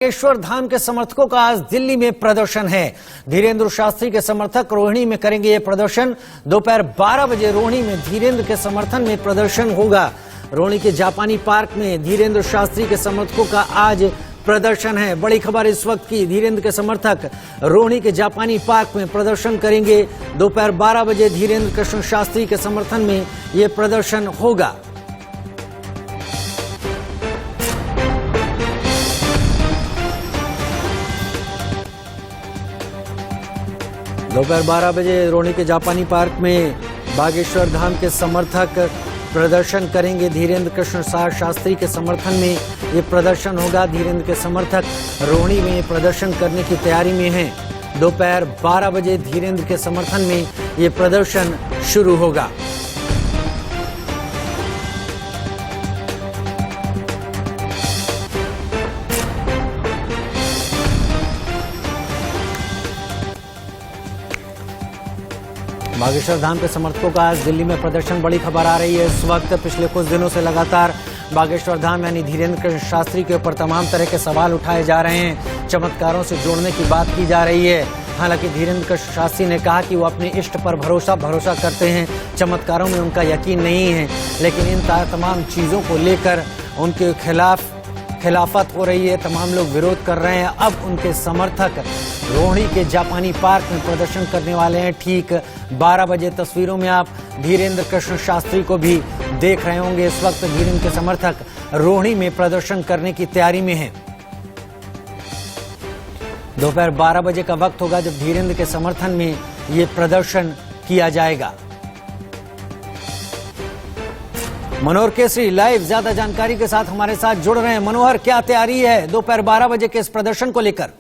बागेश्वर धाम के समर्थकों का आज दिल्ली में प्रदर्शन है। धीरेन्द्र शास्त्री के समर्थक रोहिणी में करेंगे ये प्रदर्शन। दोपहर 12 बजे रोहिणी में धीरेन्द्र के समर्थन में प्रदर्शन होगा। रोहिणी के जापानी पार्क में धीरेन्द्र शास्त्री के समर्थकों का आज प्रदर्शन है। बड़ी खबर इस वक्त की, धीरेन्द्र के समर्थक रोहिणी के जापानी पार्क में प्रदर्शन करेंगे। दोपहर 12 बजे धीरेन्द्र कृष्ण शास्त्री के समर्थन में ये प्रदर्शन होगा। दोपहर 12 बजे रोहिणी के जापानी पार्क में बागेश्वर धाम के समर्थक प्रदर्शन करेंगे। धीरेन्द्र कृष्ण शास्त्री के समर्थन में ये प्रदर्शन होगा। धीरेन्द्र के समर्थक रोहिणी में प्रदर्शन करने की तैयारी में हैं। दोपहर 12 बजे धीरेन्द्र के समर्थन में ये प्रदर्शन शुरू होगा। बागेश्वर धाम के समर्थकों का आज दिल्ली में प्रदर्शन। बड़ी खबर आ रही है इस वक्त। पिछले कुछ दिनों से लगातार बागेश्वर धाम यानी धीरेन्द्र कृष्ण शास्त्री के ऊपर तमाम तरह के सवाल उठाए जा रहे हैं। चमत्कारों से जोड़ने की बात की जा रही है। हालांकि धीरेन्द्र कृष्ण शास्त्री ने कहा कि वो अपने इष्ट पर भरोसा करते हैं, चमत्कारों में उनका यकीन नहीं है। लेकिन इन तमाम चीज़ों को लेकर उनके खिलाफत हो रही है, तमाम लोग विरोध कर रहे हैं। अब उनके समर्थक रोहिणी के जापानी पार्क में प्रदर्शन करने वाले हैं। ठीक 12 बजे तस्वीरों में आप धीरेन्द्र कृष्ण शास्त्री को भी देख रहे होंगे। इस वक्त धीरेन्द्र के समर्थक रोहिणी में प्रदर्शन करने की तैयारी में हैं। दोपहर 12 बजे का वक्त होगा जब धीरेन्द्र के समर्थन में ये प्रदर्शन किया जाएगा। मनोहर केसरी लाइव ज्यादा जानकारी के साथ हमारे साथ जुड़ रहे हैं। मनोहर, क्या तैयारी है दोपहर 12 बजे के इस प्रदर्शन को लेकर?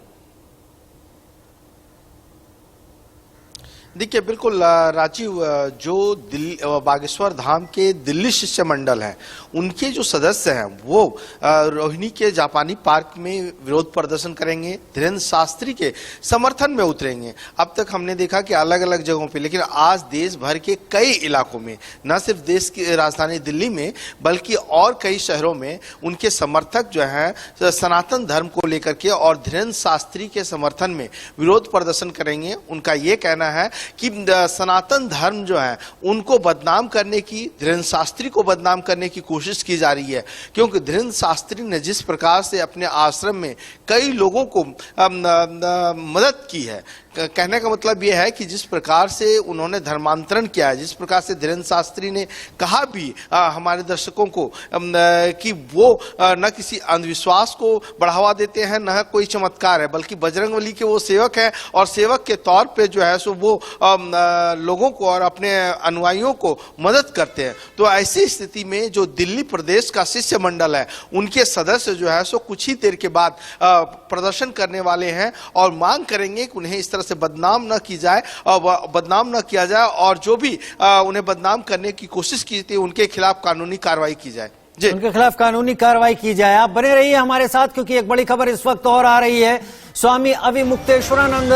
देखिए, बिल्कुल राजीव, जो बागेश्वर धाम के दिल्ली शिष्टमंडल हैं, उनके जो सदस्य हैं वो रोहिणी के जापानी पार्क में विरोध प्रदर्शन करेंगे, धीरेन्द्र शास्त्री के समर्थन में उतरेंगे। अब तक हमने देखा कि अलग अलग जगहों पे, लेकिन आज देश भर के कई इलाकों में, न सिर्फ देश की राजधानी दिल्ली में बल्कि और कई शहरों में उनके समर्थक जो हैं सनातन धर्म को लेकर के और धीरेन्द्र शास्त्री के समर्थन में विरोध प्रदर्शन करेंगे। उनका ये कहना है कि सनातन धर्म जो है उनको बदनाम करने की, धीरेन्द्र शास्त्री को बदनाम करने की कोशिश की जा रही है। क्योंकि धीरेन्द्र शास्त्री ने जिस प्रकार से अपने आश्रम में कई लोगों को मदद की है, कहने का मतलब यह है कि जिस प्रकार से उन्होंने धर्मांतरण किया है, जिस प्रकार से धीरेन्द्र शास्त्री ने कहा भी हमारे दर्शकों को कि वो न किसी अंधविश्वास को बढ़ावा देते हैं, न कोई चमत्कार है, बल्कि बजरंगबली के वो सेवक हैं और सेवक के तौर पे जो है सो वो लोगों को और अपने अनुयायियों को मदद करते हैं। तो ऐसी स्थिति में जो दिल्ली प्रदेश का शिष्टमंडल है, उनके सदस्य जो है सो कुछ ही देर के बाद प्रदर्शन करने वाले हैं और मांग करेंगे कि उन्हें इस तरह से बदनाम न की जाए और बदनाम न किया जाए, और जो भी उन्हें बदनाम करने की कोशिश की थी उनके खिलाफ कानूनी कार्रवाई की जाए। उनके खिलाफ कानूनी कार्रवाई की जाए। आप बने रहिए हमारे साथ, क्योंकि एक बड़ी खबर इस वक्त और आ रही है। स्वामी अविमुक्तेश्वरानंद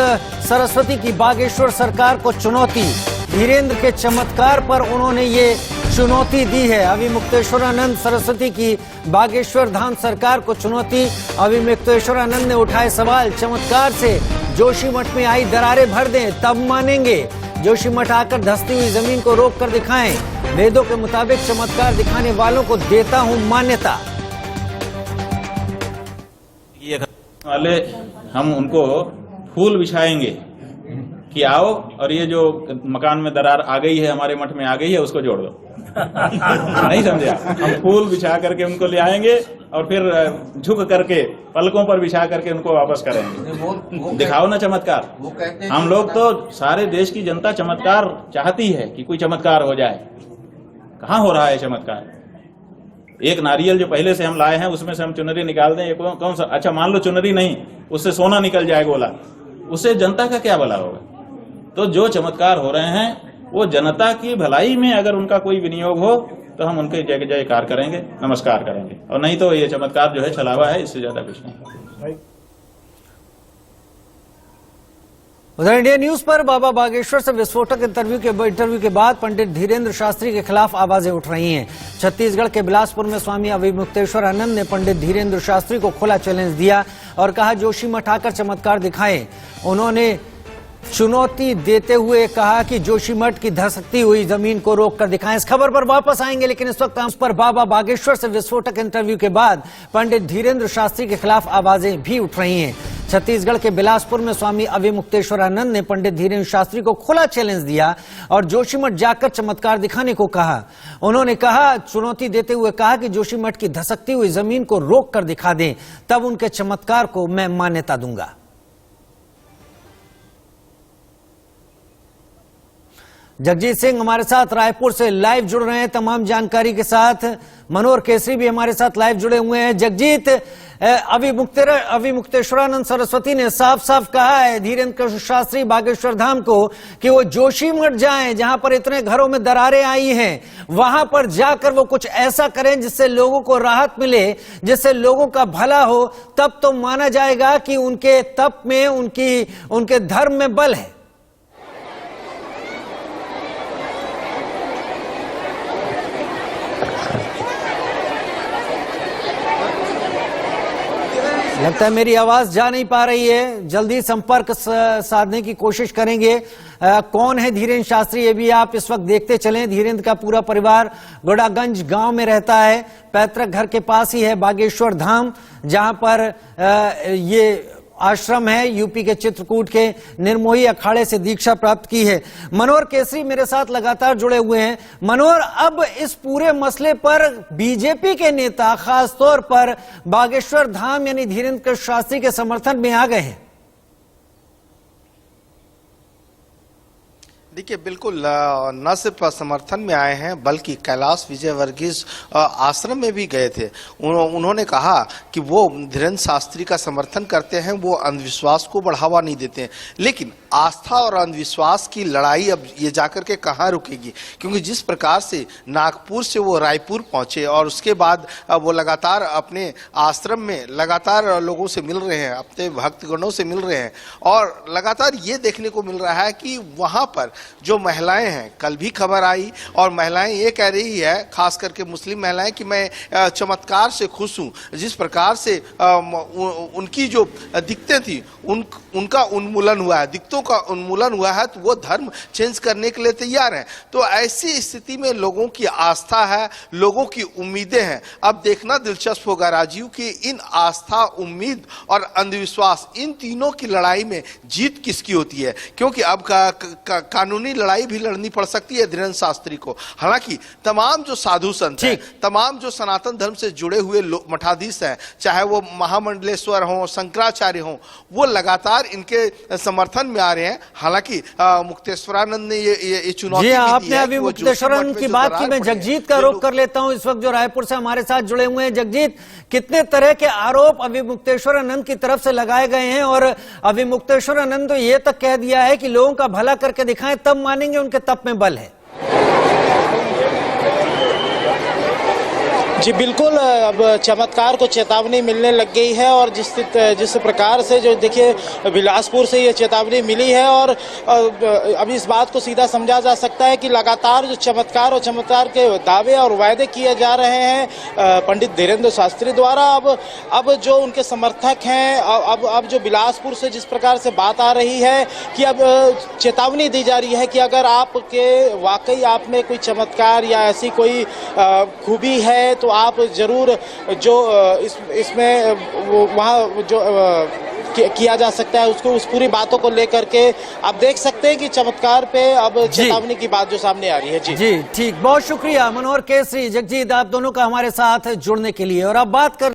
सरस्वती की बागेश्वर सरकार को चुनौती। धीरेन्द्र के चमत्कार पर उन्होंने ये चुनौती दी है। अविमुक्तेश्वरानंद सरस्वती की बागेश्वर धाम सरकार को चुनौती। अविमुक्तेश्वरानंद ने उठाए सवाल, चमत्कार से जोशीमठ में आई दरारें भर दें तब मानेंगे। जोशीमठ आकर धंसती हुई जमीन को रोक कर दिखाएं। वेदों के मुताबिक चमत्कार दिखाने वालों को देता हूं मान्यता। ये वाले हम उनको फूल बिछाएंगे कि आओ और ये जो मकान में दरार आ गई है, हमारे मठ में आ गई है, उसको जोड़ दो। नहीं समझे? हम फूल बिछा करके उनको ले आएंगे और फिर झुक करके पलकों पर बिछा करके उनको वापस करेंगे। दिखाओ ना चमत्कार। हम लोग तो, सारे देश की जनता चमत्कार चाहती है कि कोई चमत्कार हो जाए। कहाँ हो रहा है चमत्कार? एक नारियल जो पहले से हम लाए हैं उसमें से हम चुनरी निकाल दें, ये कौन सा? अच्छा, मान लो चुनरी नहीं, उससे सोना निकल जाए गोला, उससे जनता का क्या भला होगा? तो जो चमत्कार हो रहे हैं वो जनता की भलाई में अगर उनका कोई विनियोग हो तो हम उनके जय जयकार करेंगे, नमस्कार करेंगे, और नहीं तो ये चमत्कार जो है छलावा है, इससे ज्यादा कुछ नहीं। उधर इंडिया न्यूज पर बाबा बागेश्वर से विस्फोटक इंटरव्यू के बाद पंडित धीरेन्द्र शास्त्री के खिलाफ आवाजें उठ रही हैं। छत्तीसगढ़ के बिलासपुर में स्वामी अविमुक्तेश्वर आनंद ने पंडित धीरेन्द्र शास्त्री को खुला चैलेंज दिया। और कहा जोशीमठ आकर चमत्कार दिखाएं। उन्होंने चुनौती देते हुए कहा कि जोशीमठ की धसकती हुई जमीन को रोककर दिखाएं। इस खबर पर वापस आएंगे, लेकिन इस वक्त हम पर बाबा बागेश्वर से विस्फोटक इंटरव्यू के बाद पंडित धीरेन्द्र शास्त्री के खिलाफ आवाजें भी उठ रही हैं। छत्तीसगढ़ के बिलासपुर में स्वामी अविमुक्तेश्वरानंद ने पंडित धीरेन्द्र शास्त्री को खुला चैलेंज दिया और जोशीमठ जाकर चमत्कार दिखाने को कहा। उन्होंने कहा, चुनौती देते हुए कहा कि जोशीमठ की धसकती हुई जमीन को रोक कर दिखा दें, तब उनके चमत्कार को मैं मान्यता दूंगा। जगजीत सिंह हमारे साथ रायपुर से लाइव जुड़ रहे हैं तमाम जानकारी के साथ। मनोहर केसरी भी हमारे साथ लाइव जुड़े हुए हैं। जगजीत, अविमुक्तेश्वरानंद सरस्वती ने साफ साफ कहा है धीरेन्द्र शास्त्री बागेश्वर धाम को कि वो जोशीमठ जाएं, जहां पर इतने घरों में दरारें आई हैं, वहां पर जाकर वो कुछ ऐसा करें जिससे लोगों को राहत मिले, जिससे लोगों का भला हो। तब तो माना जाएगा कि उनके तप में, उनके धर्म में बल है। लगता है मेरी आवाज जा नहीं पा रही है, जल्दी संपर्क साधने की कोशिश करेंगे। कौन है धीरेन्द्र शास्त्री, ये भी आप इस वक्त देखते चलें। धीरेन्द्र का पूरा परिवार गोडागंज गांव में रहता है। पैतृक घर के पास ही है बागेश्वर धाम, जहां पर ये आश्रम है। यूपी के चित्रकूट के निर्मोही अखाड़े से दीक्षा प्राप्त की है। मनोहर केसरी मेरे साथ लगातार जुड़े हुए हैं। मनोहर, अब इस पूरे मसले पर बीजेपी के नेता खासतौर पर बागेश्वर धाम यानी धीरेन्द्र शास्त्री के समर्थन में आ गए हैं। देखिए, बिल्कुल न सिर्फ समर्थन में आए हैं बल्कि कैलाश विजयवर्गीय आश्रम में भी गए थे। उन्होंने कहा कि वो धीरेन्द्र शास्त्री का समर्थन करते हैं, वो अंधविश्वास को बढ़ावा नहीं देते हैं। लेकिन आस्था और अंधविश्वास की लड़ाई अब ये जाकर के कहाँ रुकेगी, क्योंकि जिस प्रकार से नागपुर से वो रायपुर पहुंचे और उसके बाद वो लगातार अपने आश्रम में लगातार लोगों से मिल रहे हैं, अपने भक्तगणों से मिल रहे हैं और लगातार ये देखने को मिल रहा है कि वहाँ पर जो महिलाएं हैं, कल भी खबर आई और महिलाएं ये कह रही है, खास करके मुस्लिम महिलाएं, कि मैं चमत्कार से खुश हूं। जिस प्रकार से उनकी जो दिक्कतें थी उनका उन्मूलन हुआ है, दिक्कतों का उन्मूलन हुआ है, तो वो धर्म चेंज करने के लिए तैयार हैं। तो ऐसी स्थिति में लोगों की आस्था है, लोगों की उम्मीदें हैं। अब देखना दिलचस्प होगा राजीव कि इन आस्था, उम्मीद और अंधविश्वास, इन तीनों की लड़ाई में जीत किसकी होती है, क्योंकि अब कानूनी लड़ाई भी लड़नी पड़ सकती है धीरेन्द्र शास्त्री को। हालांकि तमाम जो साधु संत हैं, तमाम जो सनातन धर्म से जुड़े हुए मठाधीश हैं, चाहे वो महामंडलेश्वर हों, शंकराचार्य हों, वो लगातार इनके समर्थन में आ रहे हैं। हालांकि मुक्तेश्वरानंद ने ये चुनौती जी, आपने अभी मुक्तेश्वरानंद की बात की। मैं जगजीत का आरोप कर लेता हूं इस वक्त, जो रायपुर से हमारे साथ जुड़े हुए हैं। जगजीत, कितने तरह के आरोप अभी मुक्तेश्वरानंद की तरफ से लगाए गए हैं और अभी मुक्तेश्वरानंद तो ये तक कह दिया है कि लोगों का भला करके दिखाएं तब मानेंगे उनके तप में बल है। जी बिल्कुल, अब चमत्कार को चेतावनी मिलने लग गई है और जिस प्रकार से जो देखिए बिलासपुर से ये चेतावनी मिली है और अब इस बात को सीधा समझा जा सकता है कि लगातार जो चमत्कार और चमत्कार के दावे और वायदे किए जा रहे हैं पंडित धीरेन्द्र शास्त्री द्वारा, अब जो उनके समर्थक हैं, अब जो बिलासपुर से जिस प्रकार से बात आ रही है कि अब चेतावनी दी जा रही है कि अगर आपके वाकई आप में कोई चमत्कार या ऐसी कोई खूबी है तो आप जरूर जो इसमें वहाँ जो किया जा सकता है उसको, उस पूरी बातों को लेकर के आप देख सकते हैं कि चमत्कार पे अब चेतावनी की बात जो सामने आ रही है। जी ठीक, बहुत शुक्रिया मनोहर केसरी, जगजीत, आप दोनों का हमारे साथ जुड़ने के लिए। और अब बात कर